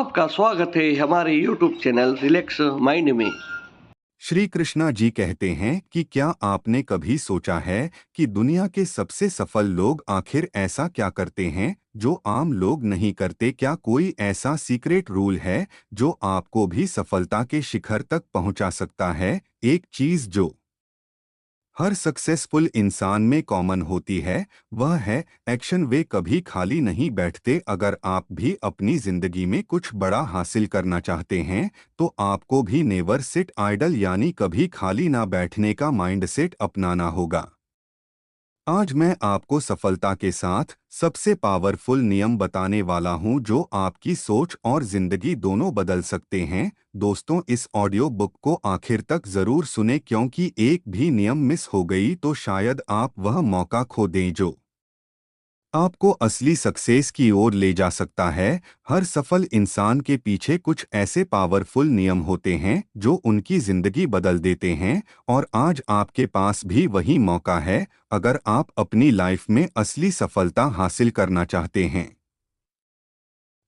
आपका स्वागत है हमारे YouTube चैनल रिलैक्स माइंड में। श्री कृष्णा जी कहते हैं कि क्या आपने कभी सोचा है कि दुनिया के सबसे सफल लोग आखिर ऐसा क्या करते हैं जो आम लोग नहीं करते? क्या कोई ऐसा सीक्रेट रूल है जो आपको भी सफलता के शिखर तक पहुंचा सकता है? एक चीज जो हर सक्सेसफुल इंसान में कॉमन होती है वह है एक्शन। वे कभी खाली नहीं बैठते। अगर आप भी अपनी जिंदगी में कुछ बड़ा हासिल करना चाहते हैं तो आपको भी नेवर सिट आइडल यानी कभी खाली ना बैठने का माइंडसेट अपनाना होगा। आज मैं आपको सफलता के साथ सबसे पावरफुल नियम बताने वाला हूं जो आपकी सोच और जिंदगी दोनों बदल सकते हैं। दोस्तों, इस ऑडियो बुक को आखिर तक जरूर सुने क्योंकि एक भी नियम मिस हो गई तो शायद आप वह मौका खो दें जो आपको असली सक्सेस की ओर ले जा सकता है। हर सफल इंसान के पीछे कुछ ऐसे पावरफुल नियम होते हैं जो उनकी जिंदगी बदल देते हैं और आज आपके पास भी वही मौका है अगर आप अपनी लाइफ में असली सफलता हासिल करना चाहते हैं।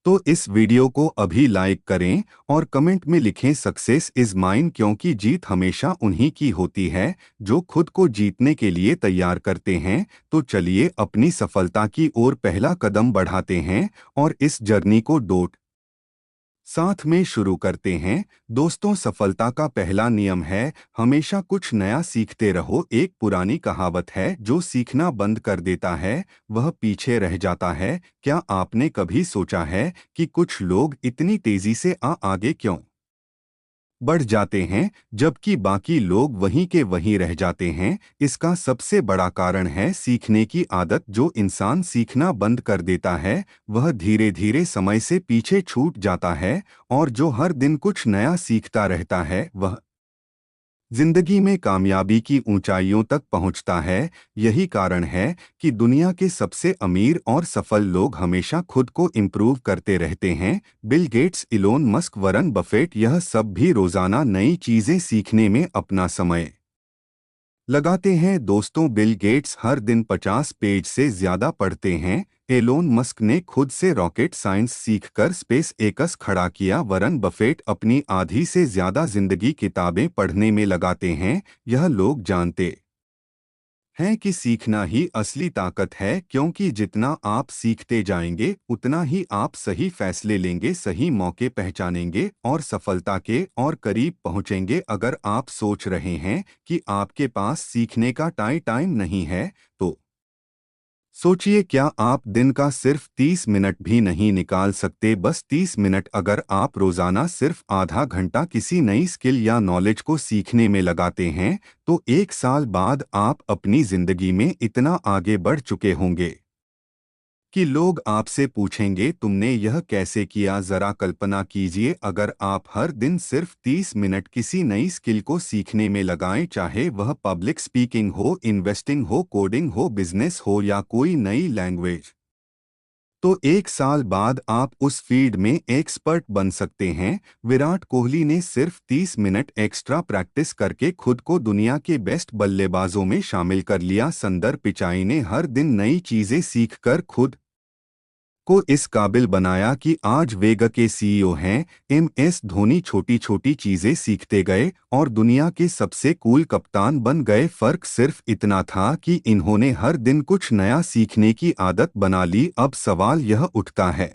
तो इस वीडियो को अभी लाइक करें और कमेंट में लिखें सक्सेस इज माइन, क्योंकि जीत हमेशा उन्हीं की होती है जो खुद को जीतने के लिए तैयार करते हैं। तो चलिए अपनी सफलता की ओर पहला कदम बढ़ाते हैं और इस जर्नी को डोट साथ में शुरू करते हैं। दोस्तों, सफलता का पहला नियम है हमेशा कुछ नया सीखते रहो। एक पुरानी कहावत है जो सीखना बंद कर देता है वह पीछे रह जाता है। क्या आपने कभी सोचा है कि कुछ लोग इतनी तेजी से आगे क्यों बढ़ जाते हैं जबकि बाकी लोग वहीं के वहीं रह जाते हैं? इसका सबसे बड़ा कारण है सीखने की आदत। जो इंसान सीखना बंद कर देता है वह धीरे धीरे समय से पीछे छूट जाता है और जो हर दिन कुछ नया सीखता रहता है वह जिंदगी में कामयाबी की ऊंचाइयों तक पहुंचता है। यही कारण है कि दुनिया के सबसे अमीर और सफल लोग हमेशा खुद को इम्प्रूव करते रहते हैं। बिल गेट्स, इलोन मस्क, वरन बफेट, यह सब भी रोजाना नई चीजें सीखने में अपना समय लगाते हैं। दोस्तों, बिल गेट्स हर दिन 50 पेज से ज्यादा पढ़ते हैं। एलोन मस्क ने खुद से रॉकेट साइंस सीखकर स्पेस एक्स खड़ा किया। वरन बफेट अपनी आधी से ज्यादा जिंदगी किताबें पढ़ने में लगाते हैं। यह लोग जानते हैं कि सीखना ही असली ताकत है, क्योंकि जितना आप सीखते जाएंगे उतना ही आप सही फैसले लेंगे, सही मौके पहचानेंगे और सफलता के और करीब पहुंचेंगे। अगर आप सोच रहे हैं कि आपके पास सीखने का टाइम नहीं है तो सोचिए, क्या आप दिन का सिर्फ 30 मिनट भी नहीं निकाल सकते? बस 30 मिनट। अगर आप रोजाना सिर्फ आधा घंटा किसी नई स्किल या नॉलेज को सीखने में लगाते हैं तो एक साल बाद आप अपनी जिंदगी में इतना आगे बढ़ चुके होंगे कि लोग आपसे पूछेंगे तुमने यह कैसे किया। जरा कल्पना कीजिए, अगर आप हर दिन सिर्फ 30 मिनट किसी नई स्किल को सीखने में लगाएं, चाहे वह पब्लिक स्पीकिंग हो, इन्वेस्टिंग हो, कोडिंग हो, बिजनेस हो या कोई नई लैंग्वेज, तो एक साल बाद आप उस फील्ड में एक्सपर्ट बन सकते हैं। विराट कोहली ने सिर्फ 30 मिनट एक्स्ट्रा प्रैक्टिस करके खुद को दुनिया के बेस्ट बल्लेबाजों में शामिल कर लिया। संदर पिचाई ने हर दिन नई चीजें सीखकर खुद को इस काबिल बनाया कि आज वेगा के सीईओ हैं। एम.एस. धोनी छोटी छोटी चीजें सीखते गए और दुनिया के सबसे कूल कप्तान बन गए। फर्क सिर्फ इतना था कि इन्होंने हर दिन कुछ नया सीखने की आदत बना ली। अब सवाल यह उठता है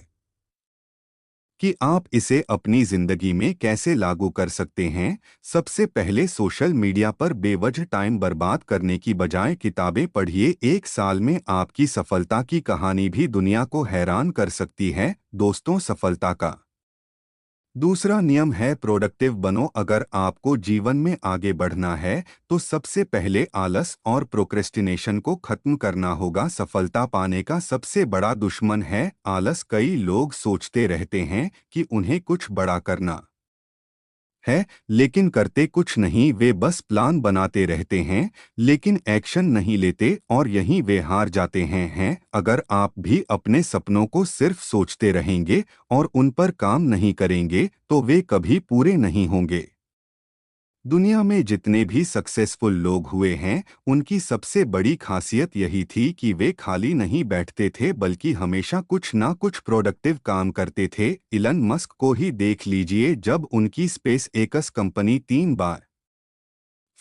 कि आप इसे अपनी जिंदगी में कैसे लागू कर सकते हैं। सबसे पहले सोशल मीडिया पर बेवजह टाइम बर्बाद करने की बजाय किताबें पढ़िए। एक साल में आपकी सफलता की कहानी भी दुनिया को हैरान कर सकती है। दोस्तों, सफलता का दूसरा नियम है प्रोडक्टिव बनो। अगर आपको जीवन में आगे बढ़ना है तो सबसे पहले आलस और प्रोक्रेस्टिनेशन को खत्म करना होगा। सफलता पाने का सबसे बड़ा दुश्मन है आलस। कई लोग सोचते रहते हैं कि उन्हें कुछ बड़ा करना है लेकिन करते कुछ नहीं। वे बस प्लान बनाते रहते हैं लेकिन एक्शन नहीं लेते और यहीं वे हार जाते हैं। अगर आप भी अपने सपनों को सिर्फ सोचते रहेंगे और उन पर काम नहीं करेंगे तो वे कभी पूरे नहीं होंगे। दुनिया में जितने भी सक्सेसफुल लोग हुए हैं, उनकी सबसे बड़ी खासियत यही थी कि वे खाली नहीं बैठते थे बल्कि हमेशा कुछ ना कुछ प्रोडक्टिव काम करते थे। इलन मस्क को ही देख लीजिए, जब उनकी स्पेस एक्स कंपनी 3 बार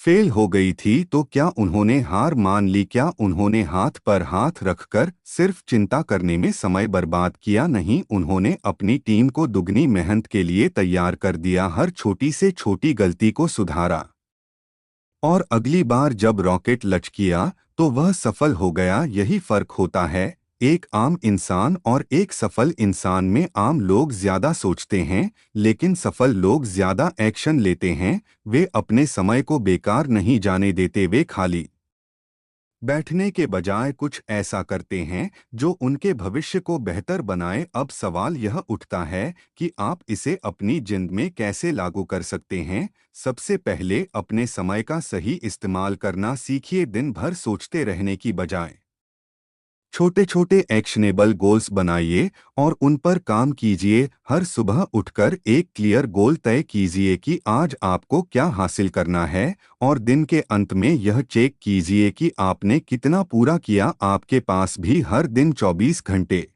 फेल हो गई थी तो क्या उन्होंने हार मान ली? क्या उन्होंने हाथ पर हाथ रखकर सिर्फ चिंता करने में समय बर्बाद किया? नहीं, उन्होंने अपनी टीम को दुगनी मेहनत के लिए तैयार कर दिया, हर छोटी से छोटी गलती को सुधारा और अगली बार जब रॉकेट लॉन्च किया तो वह सफल हो गया। यही फर्क होता है एक आम इंसान और एक सफल इंसान में। आम लोग ज्यादा सोचते हैं लेकिन सफल लोग ज्यादा एक्शन लेते हैं। वे अपने समय को बेकार नहीं जाने देते, वे खाली बैठने के बजाय कुछ ऐसा करते हैं जो उनके भविष्य को बेहतर बनाए। अब सवाल यह उठता है कि आप इसे अपनी जिंदगी में कैसे लागू कर सकते हैं। सबसे पहले अपने समय का सही इस्तेमाल करना सीखिए। दिन भर सोचते रहने की बजाय छोटे छोटे एक्शनेबल गोल्स बनाइए और उन पर काम कीजिए। हर सुबह उठकर एक क्लियर गोल तय कीजिए कि आज आपको क्या हासिल करना है और दिन के अंत में यह चेक कीजिए कि आपने कितना पूरा किया। आपके पास भी हर दिन 24 घंटे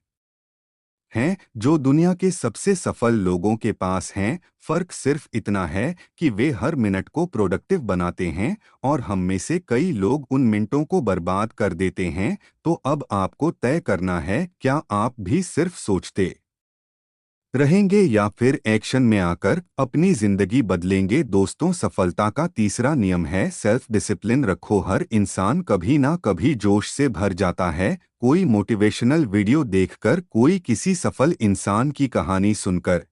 हैं जो दुनिया के सबसे सफल लोगों के पास हैं। फर्क सिर्फ इतना है कि वे हर मिनट को प्रोडक्टिव बनाते हैं और हम में से कई लोग उन मिनटों को बर्बाद कर देते हैं। तो अब आपको तय करना है, क्या आप भी सिर्फ सोचते रहेंगे या फिर एक्शन में आकर अपनी जिंदगी बदलेंगे? दोस्तों, सफलता का तीसरा नियम है सेल्फ डिसिप्लिन रखो। हर इंसान कभी ना कभी जोश से भर जाता है, कोई मोटिवेशनल वीडियो देखकर, कोई किसी सफल इंसान की कहानी सुनकर,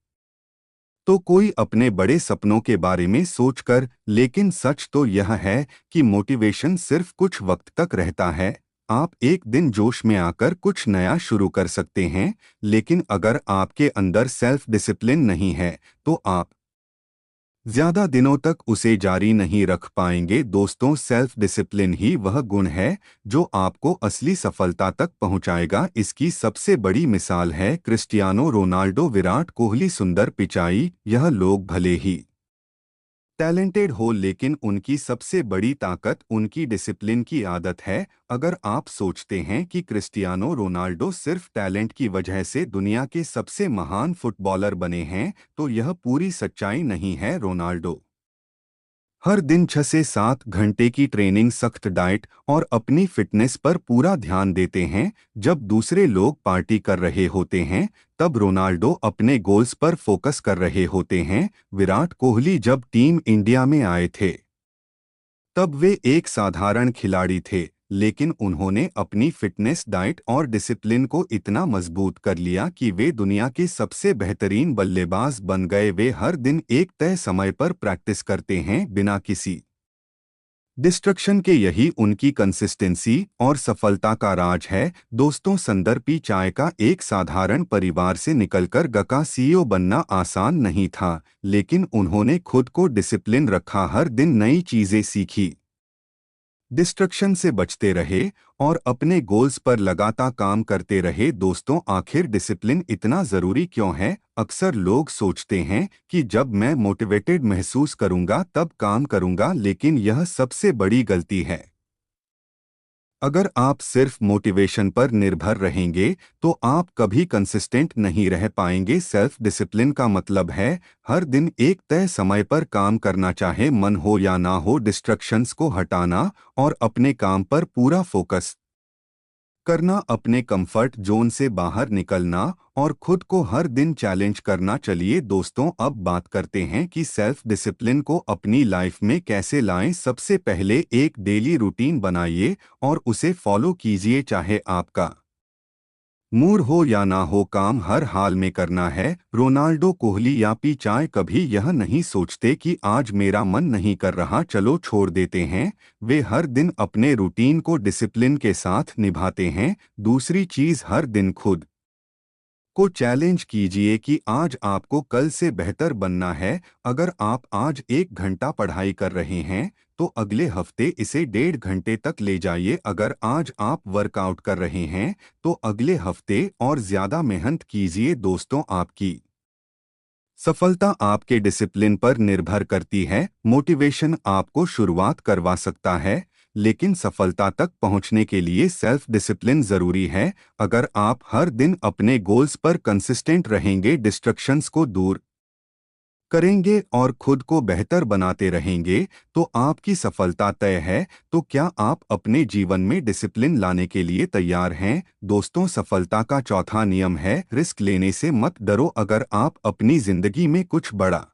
तो कोई अपने बड़े सपनों के बारे में सोचकर। लेकिन सच तो यह है कि मोटिवेशन सिर्फ कुछ वक्त तक रहता है। आप एक दिन जोश में आकर कुछ नया शुरू कर सकते हैं, लेकिन अगर आपके अंदर सेल्फ डिसिप्लिन नहीं है तो आप ज्यादा दिनों तक उसे जारी नहीं रख पाएंगे। दोस्तों, सेल्फ डिसिप्लिन ही वह गुण है जो आपको असली सफलता तक पहुंचाएगा। इसकी सबसे बड़ी मिसाल है क्रिस्टियानो रोनाल्डो, विराट कोहली, सुंदर पिचाई। यह लोग भले ही टैलेंटेड हो लेकिन उनकी सबसे बड़ी ताकत उनकी डिसिप्लिन की आदत है। अगर आप सोचते हैं कि क्रिस्टियानो रोनाल्डो सिर्फ टैलेंट की वजह से दुनिया के सबसे महान फुटबॉलर बने हैं तो यह पूरी सच्चाई नहीं है। रोनाल्डो हर दिन 6 से 7 घंटे की ट्रेनिंग, सख्त डाइट और अपनी फिटनेस पर पूरा ध्यान देते हैं। जब दूसरे लोग पार्टी कर रहे होते हैं तब रोनाल्डो अपने गोल्स पर फोकस कर रहे होते हैं। विराट कोहली जब टीम इंडिया में आए थे तब वे एक साधारण खिलाड़ी थे, लेकिन उन्होंने अपनी फिटनेस, डाइट और डिसिप्लिन को इतना मजबूत कर लिया कि वे दुनिया के सबसे बेहतरीन बल्लेबाज बन गए। वे हर दिन एक तय समय पर प्रैक्टिस करते हैं बिना किसी डिस्ट्रक्शन के। यही उनकी कंसिस्टेंसी और सफलता का राज है। दोस्तों, संदर्पी चाय का एक साधारण परिवार से निकलकर गका सीईओ बनना आसान नहीं था, लेकिन उन्होंने खुद को डिसिप्लिन रखा, हर दिन नई चीजें सीखी, डिस्ट्रक्शन से बचते रहे और अपने गोल्स पर लगातार काम करते रहे। दोस्तों, आखिर डिसिप्लिन इतना जरूरी क्यों है? अक्सर लोग सोचते हैं कि जब मैं मोटिवेटेड महसूस करूंगा तब काम करूंगा, लेकिन यह सबसे बड़ी गलती है। अगर आप सिर्फ मोटिवेशन पर निर्भर रहेंगे तो आप कभी कंसिस्टेंट नहीं रह पाएंगे। सेल्फ डिसिप्लिन का मतलब है हर दिन एक तय समय पर काम करना, चाहे मन हो या ना हो, डिस्ट्रक्शंस को हटाना और अपने काम पर पूरा फोकस करना, अपने कंफर्ट जोन से बाहर निकलना और खुद को हर दिन चैलेंज करना। चलिए दोस्तों, अब बात करते हैं कि सेल्फ डिसिप्लिन को अपनी लाइफ में कैसे लाएं। सबसे पहले एक डेली रूटीन बनाइए और उसे फॉलो कीजिए। चाहे आपका मूड हो या ना हो, काम हर हाल में करना है। रोनाल्डो, कोहली या पी चाय कभी यह नहीं सोचते कि आज मेरा मन नहीं कर रहा, चलो छोड़ देते हैं। वे हर दिन अपने रूटीन को डिसिप्लिन के साथ निभाते हैं। दूसरी चीज, हर दिन खुद को चैलेंज कीजिए कि आज आपको कल से बेहतर बनना है। अगर आप आज 1 घंटा पढ़ाई कर रहे हैं तो अगले हफ्ते इसे 1.5 घंटे तक ले जाइए। अगर आज आप वर्कआउट कर रहे हैं तो अगले हफ्ते और ज्यादा मेहनत कीजिए। दोस्तों, आपकी सफलता आपके डिसिप्लिन पर निर्भर करती है। मोटिवेशन आपको शुरुआत करवा सकता है, लेकिन सफलता तक पहुंचने के लिए सेल्फ डिसिप्लिन जरूरी है। अगर आप हर दिन अपने गोल्स पर कंसिस्टेंट रहेंगे, डिस्ट्रक्शंस को दूर करेंगे और खुद को बेहतर बनाते रहेंगे, तो आपकी सफलता तय है। तो क्या आप अपने जीवन में डिसिप्लिन लाने के लिए तैयार हैं? दोस्तों, सफलता का चौथा नियम है, रिस्क लेने से मत डरो। अगर आप अपनी जिंदगी में कुछ बड़ा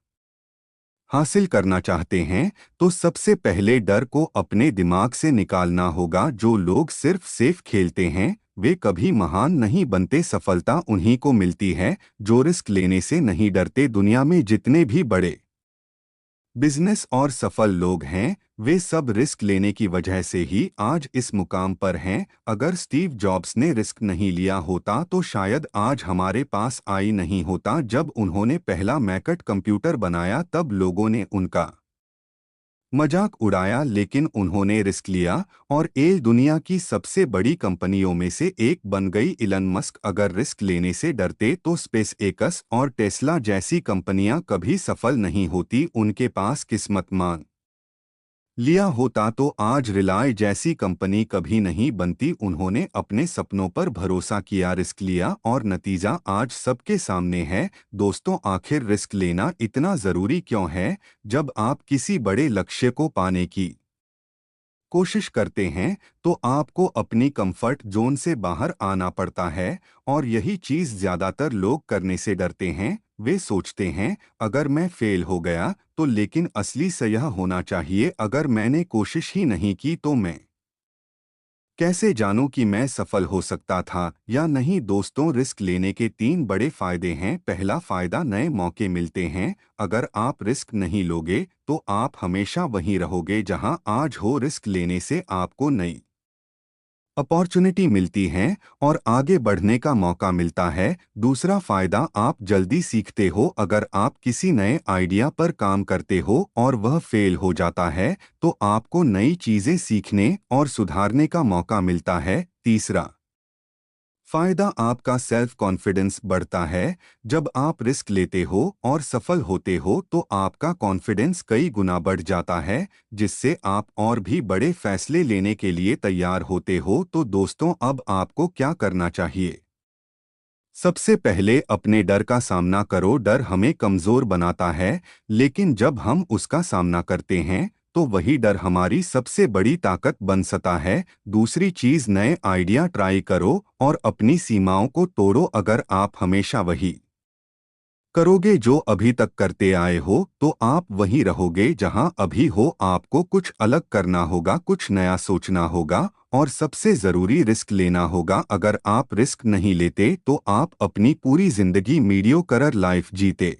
हासिल करना चाहते हैं, तो सबसे पहले डर को अपने दिमाग से निकालना होगा। जो लोग सिर्फ सेफ खेलते हैं, वे कभी महान नहीं बनते। सफलता उन्हीं को मिलती है जो रिस्क लेने से नहीं डरते। दुनिया में जितने भी बड़े बिजनेस और सफल लोग हैं, वे सब रिस्क लेने की वजह से ही आज इस मुकाम पर हैं। अगर स्टीव जॉब्स ने रिस्क नहीं लिया होता तो शायद आज हमारे पास आई नहीं होता। जब उन्होंने पहला मैकट कंप्यूटर बनाया, तब लोगों ने उनका मजाक उड़ाया, लेकिन उन्होंने रिस्क लिया और एल दुनिया की सबसे बड़ी कंपनियों में से एक बन गई। इलन मस्क अगर रिस्क लेने से डरते तो स्पेस एक्स और टेस्ला जैसी कंपनियां कभी सफल नहीं होती। उनके पास किस्मत मान लिया होता तो आज रिलाय जैसी कंपनी कभी नहीं बनती। उन्होंने अपने सपनों पर भरोसा किया, रिस्क लिया और नतीजा आज सबके सामने है। दोस्तों, आखिर रिस्क लेना इतना जरूरी क्यों है? जब आप किसी बड़े लक्ष्य को पाने की कोशिश करते हैं, तो आपको अपनी कंफर्ट जोन से बाहर आना पड़ता है, और यही चीज ज्यादातर लोग करने से डरते हैं। वे सोचते हैं, अगर मैं फेल हो गया तो, लेकिन असली से यह होना चाहिए, अगर मैंने कोशिश ही नहीं की तो मैं कैसे जानूं कि मैं सफल हो सकता था या नहीं? दोस्तों, रिस्क लेने के तीन बड़े फायदे हैं। पहला फायदा, नए मौके मिलते हैं। अगर आप रिस्क नहीं लोगे तो आप हमेशा वहीं रहोगे जहां आज हो। रिस्क लेने से आपको नई अपॉर्चुनिटी मिलती है और आगे बढ़ने का मौका मिलता है। दूसरा फायदा, आप जल्दी सीखते हो। अगर आप किसी नए आइडिया पर काम करते हो और वह फेल हो जाता है, तो आपको नई चीजें सीखने और सुधारने का मौका मिलता है। तीसरा फायदा, आपका सेल्फ कॉन्फिडेंस बढ़ता है। जब आप रिस्क लेते हो और सफल होते हो, तो आपका कॉन्फिडेंस कई गुना बढ़ जाता है, जिससे आप और भी बड़े फैसले लेने के लिए तैयार होते हो। तो दोस्तों, अब आपको क्या करना चाहिए? सबसे पहले अपने डर का सामना करो। डर हमें कमजोर बनाता है, लेकिन जब हम उसका सामना करते हैं, तो वही डर हमारी सबसे बड़ी ताकत बन सकता है। दूसरी चीज, नए आइडिया ट्राई करो और अपनी सीमाओं को तोड़ो। अगर आप हमेशा वही करोगे जो अभी तक करते आए हो, तो आप वहीं रहोगे जहां अभी हो। आपको कुछ अलग करना होगा, कुछ नया सोचना होगा और सबसे जरूरी, रिस्क लेना होगा। अगर आप रिस्क नहीं लेते तो आप अपनी पूरी जिंदगी मीडियोकर लाइफ जीते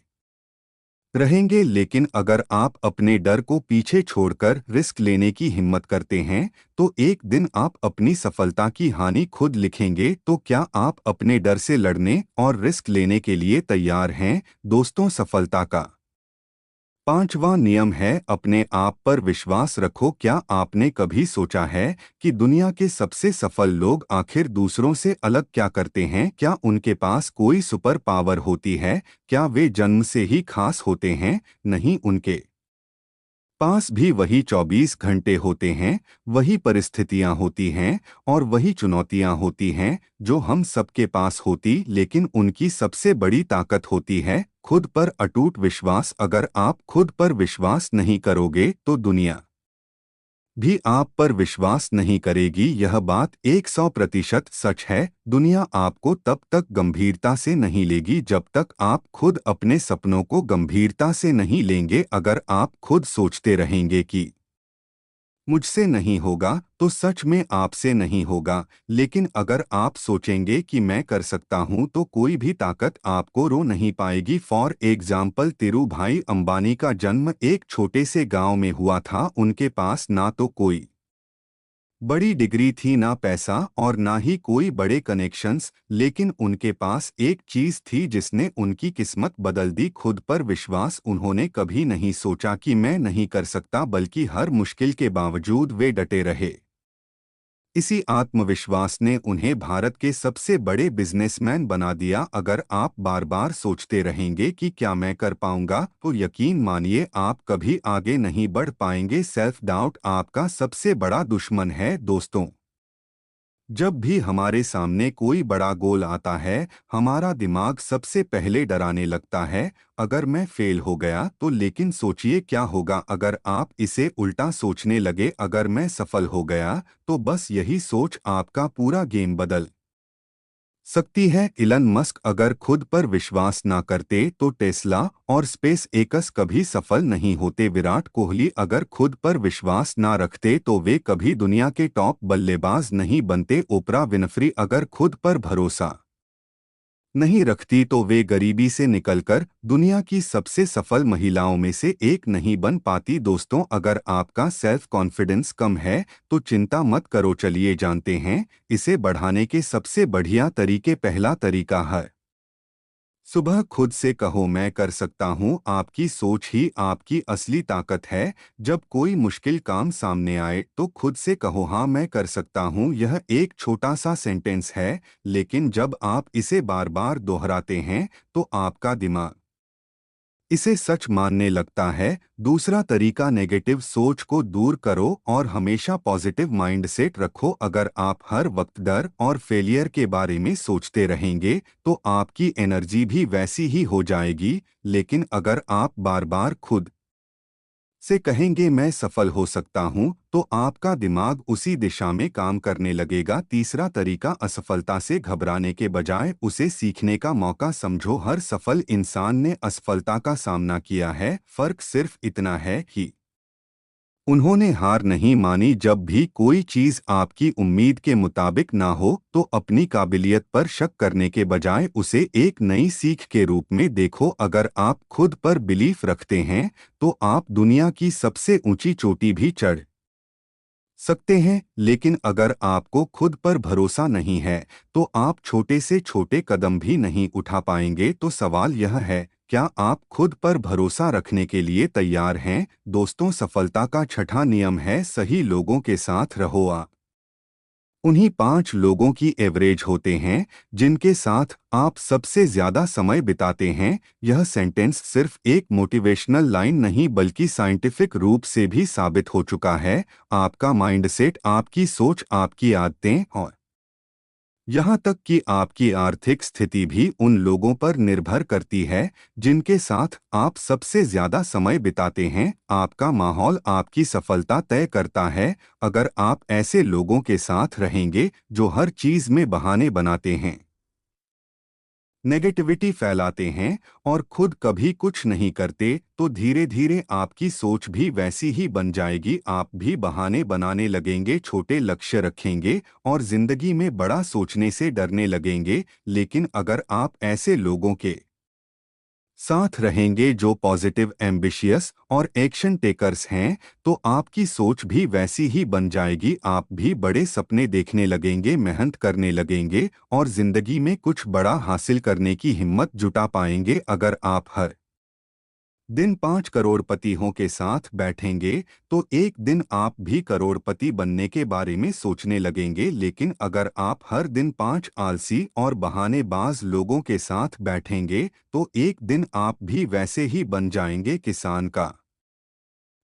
रहेंगे। लेकिन अगर आप अपने डर को पीछे छोड़कर रिस्क लेने की हिम्मत करते हैं, तो एक दिन आप अपनी सफलता की हानि खुद लिखेंगे। तो क्या आप अपने डर से लड़ने और रिस्क लेने के लिए तैयार हैं? दोस्तों, सफलता का पांचवा नियम है, अपने आप पर विश्वास रखो। क्या आपने कभी सोचा है कि दुनिया के सबसे सफल लोग आखिर दूसरों से अलग क्या करते हैं? क्या उनके पास कोई सुपर पावर होती है? क्या वे जन्म से ही खास होते हैं? नहीं, उनके पास भी वही 24 घंटे होते हैं, वही परिस्थितियां होती हैं और वही चुनौतियां होती हैं जो हम सबके पास होती। लेकिन उनकी सबसे बड़ी ताकत होती है खुद पर अटूट विश्वास। अगर आप खुद पर विश्वास नहीं करोगे, तो दुनिया भी आप पर विश्वास नहीं करेगी। यह बात 100% सच है। दुनिया आपको तब तक गंभीरता से नहीं लेगी जब तक आप खुद अपने सपनों को गंभीरता से नहीं लेंगे। अगर आप खुद सोचते रहेंगे कि मुझसे नहीं होगा, तो सच में आपसे नहीं होगा। लेकिन अगर आप सोचेंगे कि मैं कर सकता हूं, तो कोई भी ताकत आपको रो नहीं पाएगी। फॉर एग्जाम्पल, धीरूभाई अंबानी का जन्म एक छोटे से गांव में हुआ था। उनके पास ना तो कोई बड़ी डिग्री थी, ना पैसा और ना ही कोई बड़े कनेक्शंस, लेकिन उनके पास एक चीज थी जिसने उनकी किस्मत बदल दी, खुद पर विश्वास। उन्होंने कभी नहीं सोचा कि मैं नहीं कर सकता, बल्कि हर मुश्किल के बावजूद वे डटे रहे। इसी आत्मविश्वास ने उन्हें भारत के सबसे बड़े बिजनेसमैन बना दिया। अगर आप बार बार सोचते रहेंगे कि क्या मैं कर पाऊंगा, तो यकीन मानिए आप कभी आगे नहीं बढ़ पाएंगे। सेल्फ डाउट आपका सबसे बड़ा दुश्मन है दोस्तों। जब भी हमारे सामने कोई बड़ा गोल आता है, हमारा दिमाग सबसे पहले डराने लगता है, अगर मैं फेल हो गया तो। लेकिन सोचिए क्या होगा अगर आप इसे उल्टा सोचने लगे, अगर मैं सफल हो गया तो। बस यही सोच आपका पूरा गेम बदल सकती है। इलन मस्क अगर खुद पर विश्वास ना करते तो टेस्ला और स्पेस एक्स कभी सफल नहीं होते। विराट कोहली अगर खुद पर विश्वास ना रखते तो वे कभी दुनिया के टॉप बल्लेबाज नहीं बनते। ओपरा विनफ्री अगर खुद पर भरोसा नहीं रखती तो वे गरीबी से निकलकर दुनिया की सबसे सफल महिलाओं में से एक नहीं बन पाती। दोस्तों, अगर आपका सेल्फ कॉन्फिडेंस कम है तो चिंता मत करो। चलिए जानते हैं इसे बढ़ाने के सबसे बढ़िया तरीके। पहला तरीका है, सुबह खुद से कहो मैं कर सकता हूँ। आपकी सोच ही आपकी असली ताकत है। जब कोई मुश्किल काम सामने आए तो खुद से कहो हाँ मैं कर सकता हूँ। यह एक छोटा सा सेंटेंस है, लेकिन जब आप इसे बार बार दोहराते हैं तो आपका दिमाग इसे सच मानने लगता है। दूसरा तरीका, नेगेटिव सोच को दूर करो और हमेशा पॉजिटिव माइंडसेट रखो। अगर आप हर वक्त डर और फेलियर के बारे में सोचते रहेंगे तो आपकी एनर्जी भी वैसी ही हो जाएगी। लेकिन अगर आप बार बार खुद से कहेंगे मैं सफल हो सकता हूं, तो आपका दिमाग उसी दिशा में काम करने लगेगा। तीसरा तरीका, असफलता से घबराने के बजाय उसे सीखने का मौका समझो। हर सफल इंसान ने असफलता का सामना किया है। फर्क सिर्फ इतना है कि उन्होंने हार नहीं मानी। जब भी कोई चीज आपकी उम्मीद के मुताबिक ना हो तो अपनी काबिलियत पर शक करने के बजाय उसे एक नई सीख के रूप में देखो। अगर आप खुद पर बिलीफ रखते हैं तो आप दुनिया की सबसे ऊंची चोटी भी चढ़ सकते हैं। लेकिन अगर आपको खुद पर भरोसा नहीं है तो आप छोटे से छोटे कदम भी नहीं उठा पाएंगे। तो सवाल यह है, क्या आप खुद पर भरोसा रखने के लिए तैयार हैं? दोस्तों, सफलता का छठा नियम है, सही लोगों के साथ रहो। उन्हीं 5 लोगों की एवरेज होते हैं जिनके साथ आप सबसे ज्यादा समय बिताते हैं। यह सेंटेंस सिर्फ एक मोटिवेशनल लाइन नहीं बल्कि साइंटिफिक रूप से भी साबित हो चुका है। आपका माइंडसेट, आपकी सोच, आपकी आदतें और यहाँ तक कि आपकी आर्थिक स्थिति भी उन लोगों पर निर्भर करती है जिनके साथ आप सबसे ज्यादा समय बिताते हैं। आपका माहौल आपकी सफलता तय करता है। अगर आप ऐसे लोगों के साथ रहेंगे जो हर चीज में बहाने बनाते हैं, नेगेटिविटी फैलाते हैं और खुद कभी कुछ नहीं करते, तो धीरे धीरे आपकी सोच भी वैसी ही बन जाएगी। आप भी बहाने बनाने लगेंगे, छोटे लक्ष्य रखेंगे और जिंदगी में बड़ा सोचने से डरने लगेंगे। लेकिन अगर आप ऐसे लोगों के साथ रहेंगे जो पॉजिटिव, एम्बिशियस और एक्शन टेकर्स हैं, तो आपकी सोच भी वैसी ही बन जाएगी। आप भी बड़े सपने देखने लगेंगे, मेहनत करने लगेंगे और जिंदगी में कुछ बड़ा हासिल करने की हिम्मत जुटा पाएंगे। अगर आप हर दिन 5 करोड़पतियों के साथ बैठेंगे तो एक दिन आप भी करोड़पति बनने के बारे में सोचने लगेंगे। लेकिन अगर आप हर दिन 5 आलसी और बहानेबाज लोगों के साथ बैठेंगे तो एक दिन आप भी वैसे ही बन जाएंगे। किसान का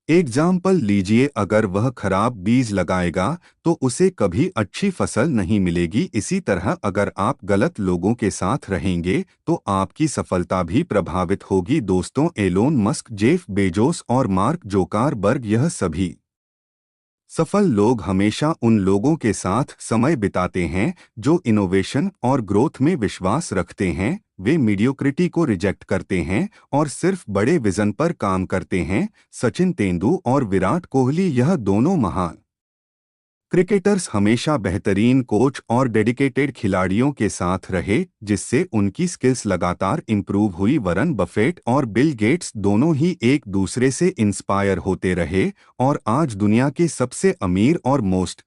एग्जाम्पल लीजिए, अगर वह खराब बीज लगाएगा तो उसे कभी अच्छी फसल नहीं मिलेगी। इसी तरह अगर आप गलत लोगों के साथ रहेंगे तो आपकी सफलता भी प्रभावित होगी। दोस्तों, एलोन मस्क, जेफ बेजोस और मार्क जोकारबर्ग, यह सभी सफल लोग हमेशा उन लोगों के साथ समय बिताते हैं जो इनोवेशन और ग्रोथ में विश्वास रखते हैं। वे मीडियोक्रिटी को रिजेक्ट करते हैं और सिर्फ बड़े विजन पर काम करते हैं। सचिन तेंदुलकर और विराट कोहली, यह दोनों महान क्रिकेटर्स हमेशा बेहतरीन कोच और डेडिकेटेड खिलाड़ियों के साथ रहे, जिससे उनकी स्किल्स लगातार इंप्रूव हुई। वरन बफेट और बिल गेट्स दोनों ही एक दूसरे से इंस्पायर होते रहे और आज दुनिया के सबसे अमीर और मोस्ट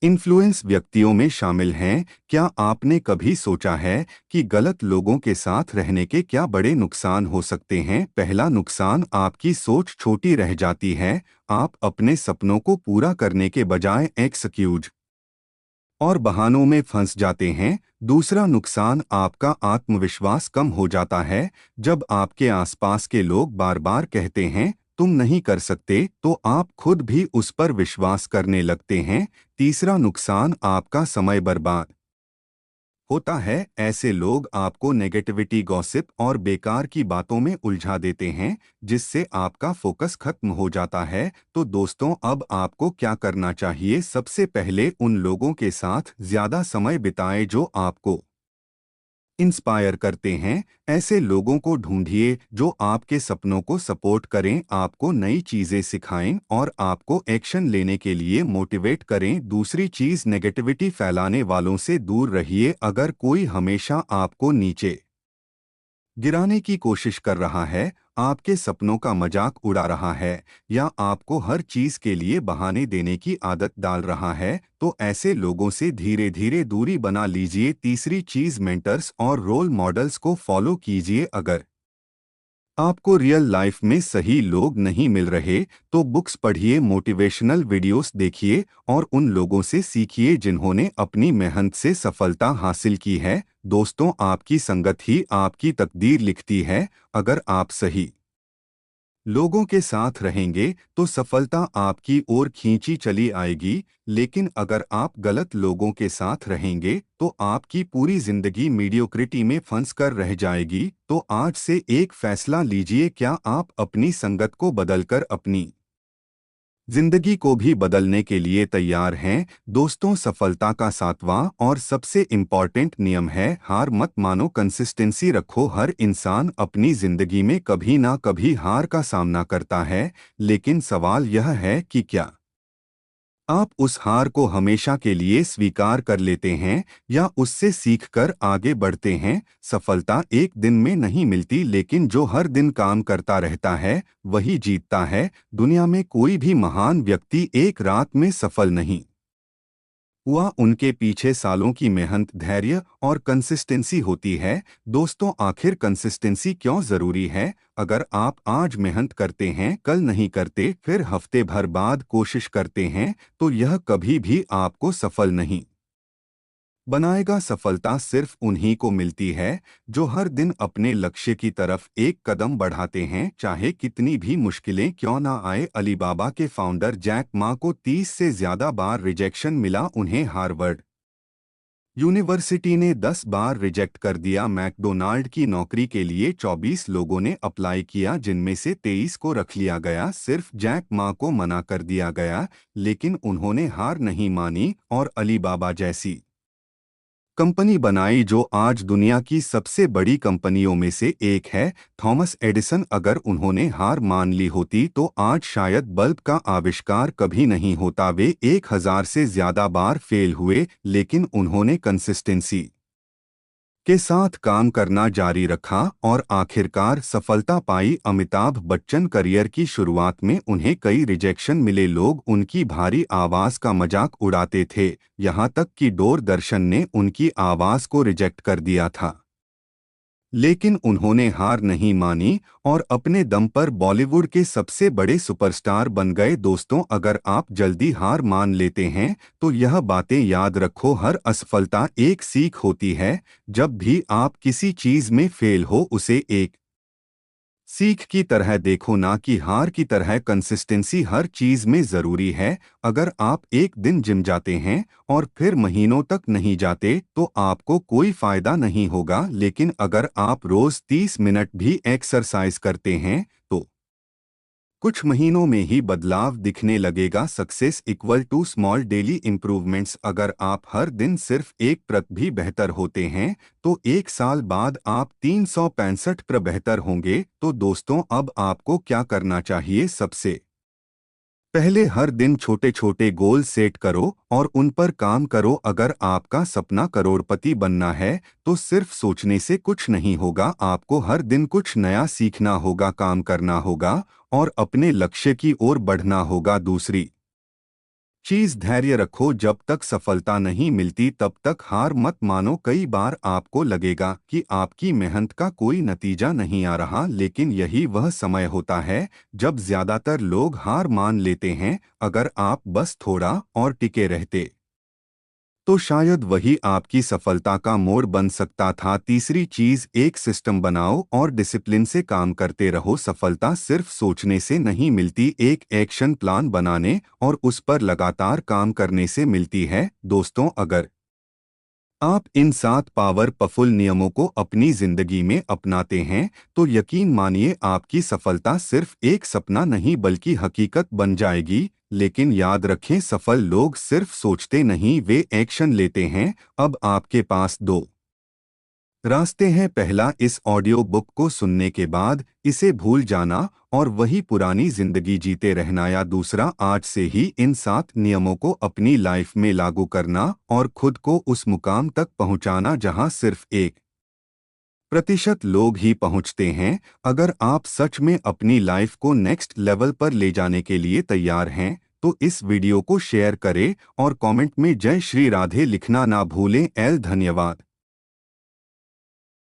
इन्फ्लुएंस व्यक्तियों में शामिल हैं। क्या आपने कभी सोचा है कि गलत लोगों के साथ रहने के क्या बड़े नुकसान हो सकते हैं? पहला नुकसान, आपकी सोच छोटी रह जाती है। आप अपने सपनों को पूरा करने के बजाय एक्सक्यूज और बहानों में फंस जाते हैं। दूसरा नुकसान, आपका आत्मविश्वास कम हो जाता है। जब आपके आसपास के लोग बार बार कहते हैं तुम नहीं कर सकते, तो आप खुद भी उस पर विश्वास करने लगते हैं। तीसरा नुकसान, आपका समय बर्बाद होता है। ऐसे लोग आपको नेगेटिविटी, गॉसिप और बेकार की बातों में उलझा देते हैं, जिससे आपका फोकस खत्म हो जाता है। तो दोस्तों, अब आपको क्या करना चाहिए? सबसे पहले उन लोगों के साथ ज्यादा समय बिताएं जो आपको इंस्पायर करते हैं। ऐसे लोगों को ढूंढिए जो आपके सपनों को सपोर्ट करें, आपको नई चीजें सिखाएं और आपको एक्शन लेने के लिए मोटिवेट करें। दूसरी चीज, नेगेटिविटी फैलाने वालों से दूर रहिए। अगर कोई हमेशा आपको नीचे गिराने की कोशिश कर रहा है, आपके सपनों का मजाक उड़ा रहा है या आपको हर चीज के लिए बहाने देने की आदत डाल रहा है, तो ऐसे लोगों से धीरे धीरे दूरी बना लीजिए। तीसरी चीज, मेंटर्स और रोल मॉडल्स को फॉलो कीजिए। अगर आपको रियल लाइफ में सही लोग नहीं मिल रहे, तो बुक्स पढ़िए, मोटिवेशनल वीडियोस देखिए और उन लोगों से सीखिए जिन्होंने अपनी मेहनत से सफलता हासिल की है। दोस्तों, आपकी संगत ही आपकी तकदीर लिखती है। अगर आप सही लोगों के साथ रहेंगे तो सफलता आपकी ओर खींची चली आएगी, लेकिन अगर आप गलत लोगों के साथ रहेंगे तो आपकी पूरी जिंदगी मीडियोक्रिटी में फंस कर रह जाएगी। तो आज से एक फैसला लीजिए, क्या आप अपनी संगत को बदलकर अपनी जिंदगी को भी बदलने के लिए तैयार हैं? दोस्तों, सफलता का सातवां और सबसे इम्पॉर्टेंट नियम है, हार मत मानो, कंसिस्टेंसी रखो। हर इंसान अपनी जिंदगी में कभी ना कभी हार का सामना करता है, लेकिन सवाल यह है कि क्या आप उस हार को हमेशा के लिए स्वीकार कर लेते हैं या उससे सीखकर आगे बढ़ते हैं। सफलता एक दिन में नहीं मिलती, लेकिन जो हर दिन काम करता रहता है वही जीतता है। दुनिया में कोई भी महान व्यक्ति एक रात में सफल नहीं हुआ, उनके पीछे सालों की मेहनत, धैर्य और कंसिस्टेंसी होती है। दोस्तों, आखिर कंसिस्टेंसी क्यों जरूरी है? अगर आप आज मेहनत करते हैं, कल नहीं करते, फिर हफ्ते भर बाद कोशिश करते हैं, तो यह कभी भी आपको सफल नहीं बनाएगा। सफलता सिर्फ उन्हीं को मिलती है जो हर दिन अपने लक्ष्य की तरफ एक कदम बढ़ाते हैं, चाहे कितनी भी मुश्किलें क्यों ना आए। अलीबाबा के फाउंडर जैक मा को 30 से ज्यादा बार रिजेक्शन मिला, उन्हें हार्वर्ड यूनिवर्सिटी ने 10 बार रिजेक्ट कर दिया। मैकडोनाल्ड की नौकरी के लिए 24 लोगों ने अप्लाई किया, जिनमें से 23 को रख लिया गया। सिर्फ जैक मा को मना कर दिया गया, लेकिन उन्होंने हार नहीं मानी और अलीबाबा जैसी कंपनी बनाई जो आज दुनिया की सबसे बड़ी कंपनियों में से एक है। थॉमस एडिसन, अगर उन्होंने हार मान ली होती तो आज शायद बल्ब का आविष्कार कभी नहीं होता। वे 1000 से ज्यादा बार फेल हुए, लेकिन उन्होंने कंसिस्टेंसी के साथ काम करना जारी रखा और आखिरकार सफलता पाई। अमिताभ बच्चन, करियर की शुरुआत में उन्हें कई रिजेक्शन मिले, लोग उनकी भारी आवाज का मजाक उड़ाते थे, यहाँ तक कि दूरदर्शन ने उनकी आवाज को रिजेक्ट कर दिया था। लेकिन उन्होंने हार नहीं मानी और अपने दम पर बॉलीवुड के सबसे बड़े सुपरस्टार बन गए। दोस्तों, अगर आप जल्दी हार मान लेते हैं तो यह बातें याद रखो, हर असफलता एक सीख होती है। जब भी आप किसी चीज में फेल हो, उसे एक सीख की तरह देखो, ना कि हार की तरह। कंसिस्टेंसी हर चीज में जरूरी है। अगर आप एक दिन जिम जाते हैं और फिर महीनों तक नहीं जाते तो आपको कोई फायदा नहीं होगा, लेकिन अगर आप रोज 30 मिनट भी एक्सरसाइज करते हैं तो कुछ महीनों में ही बदलाव दिखने लगेगा। Success equal to small daily improvements. अगर आप हर दिन सिर्फ 1% भी बेहतर होते हैं तो 1 साल बाद आप 365 बेहतर होंगे। तो दोस्तों, अब आपको क्या करना चाहिए? सबसे पहले हर दिन छोटे छोटे गोल सेट करो और उन पर काम करो। अगर आपका सपना करोड़पति बनना है तो सिर्फ सोचने से कुछ नहीं होगा, आपको हर दिन कुछ नया सीखना होगा, काम करना होगा और अपने लक्ष्य की ओर बढ़ना होगा। दूसरी चीज, धैर्य रखो, जब तक सफलता नहीं मिलती तब तक हार मत मानो। कई बार आपको लगेगा कि आपकी मेहनत का कोई नतीजा नहीं आ रहा, लेकिन यही वह समय होता है जब ज्यादातर लोग हार मान लेते हैं। अगर आप बस थोड़ा और टिके रहते तो शायद वही आपकी सफलता का मोड़ बन सकता था। तीसरी चीज, एक सिस्टम बनाओ और डिसिप्लिन से काम करते रहो। सफलता सिर्फ सोचने से नहीं मिलती, एक एक्शन प्लान बनाने और उस पर लगातार काम करने से मिलती है। दोस्तों, अगर आप इन 7 पावरफुल नियमों को अपनी जिंदगी में अपनाते हैं तो यकीन मानिए आपकी सफलता सिर्फ एक सपना नहीं बल्कि हकीकत बन जाएगी। लेकिन याद रखें, सफल लोग सिर्फ सोचते नहीं, वे एक्शन लेते हैं। अब आपके पास दो रास्ते हैं। पहला, इस ऑडियो बुक को सुनने के बाद इसे भूल जाना और वही पुरानी जिंदगी जीते रहना, या दूसरा, आज से ही इन 7 नियमों को अपनी लाइफ में लागू करना और खुद को उस मुकाम तक पहुंचाना जहां सिर्फ 1% लोग ही पहुंचते हैं। अगर आप सच में अपनी लाइफ को नेक्स्ट लेवल पर ले जाने के लिए तैयार हैं तो इस वीडियो को शेयर करें और कमेंट में जय श्री राधे लिखना ना भूलें। धन्यवाद।